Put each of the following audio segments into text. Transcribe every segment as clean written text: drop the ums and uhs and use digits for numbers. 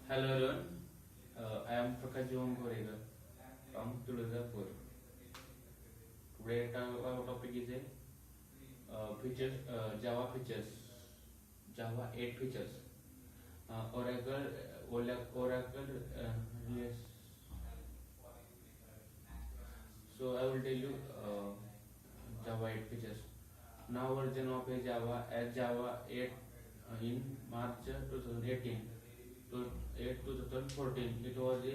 Hello everyone, I am Prakash Johan Goregar from Tulajapur. Today our topic is features, Java features, Java 8 features, Oracle, yes. So I will tell you Java 8 features. Now version of a Java as Java 8 in March 2018 to 8 2014. It was a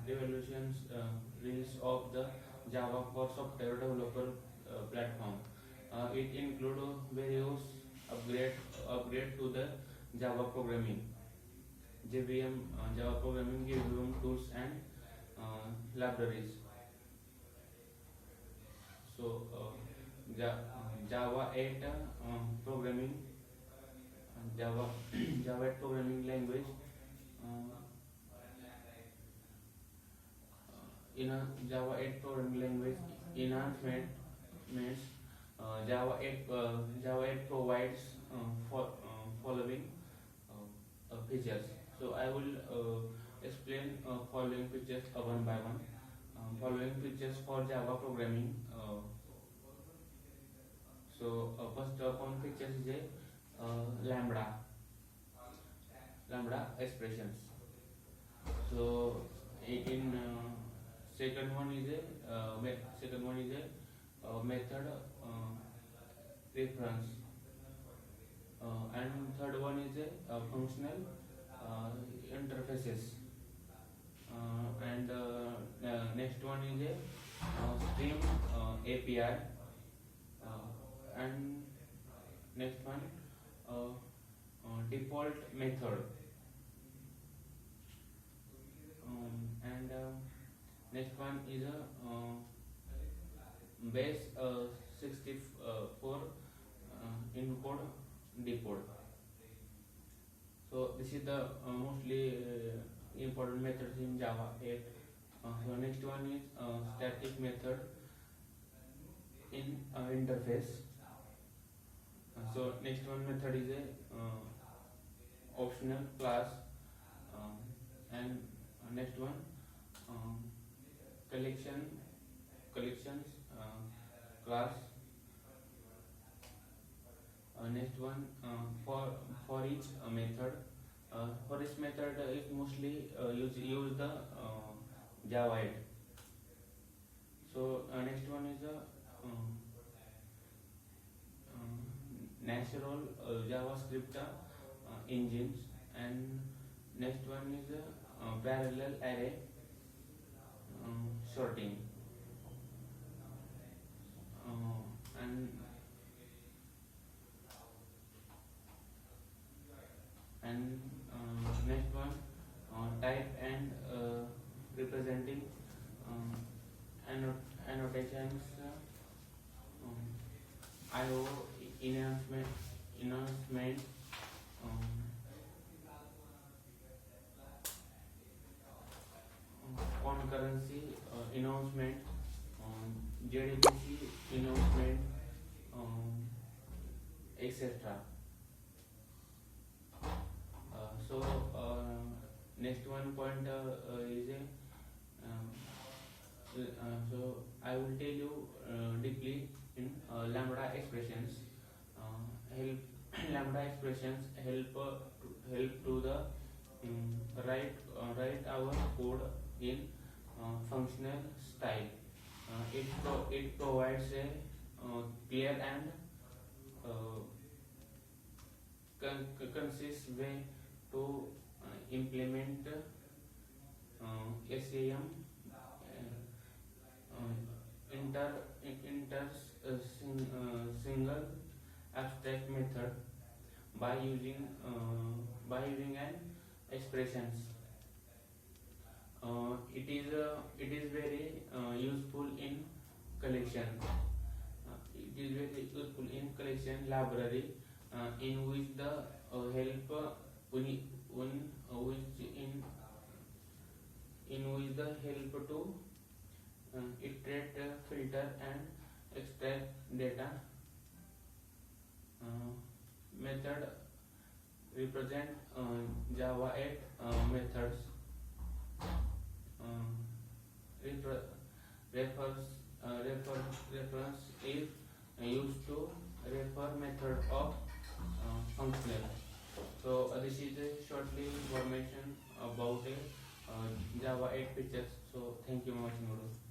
revolutions release of the Java for software developer platform. It includes various upgrade upgrade to the Java programming, JVM, Java programming JVM tools and libraries. So Java 8 programming, Java Java 8 programming language. Uh, in a Java 8 programming language enhancement means Java 8 provides following features. So I will explain following features one by one. Following features for Java programming. First one features is a lambda expressions. So in second one is a method reference, and third one is a functional interfaces, and next one is a stream API, and next one default method, and next one is a base 64 encode decode. So this is the mostly important methods in Java 8. So next one is static method in interface. So next one method is a optional class, and next one um, collections class. Next one for each method. For each method is mostly use the Java 8. So next one is a natural JavaScript engines, and next one is a parallel array sorting, and next one type and representing annotations, IO enhancement, um, concurrency announcement, JDBC announcement, etc. So next one point is a um, so I will tell you deeply in lambda expressions. Help lambda expressions help to the write our code in functional style. It provides a clear and uh, concise way to implement SAM, inter inter single abstract method by using an expressions. It is very useful in collection. It is very useful in collection library, in which the help which in which the help to iterate, filter and extract data. Method represent Java 8 methods. Reference is used to refer method of functional. So this is a shortly information about Java 8 features. So thank you for watching video.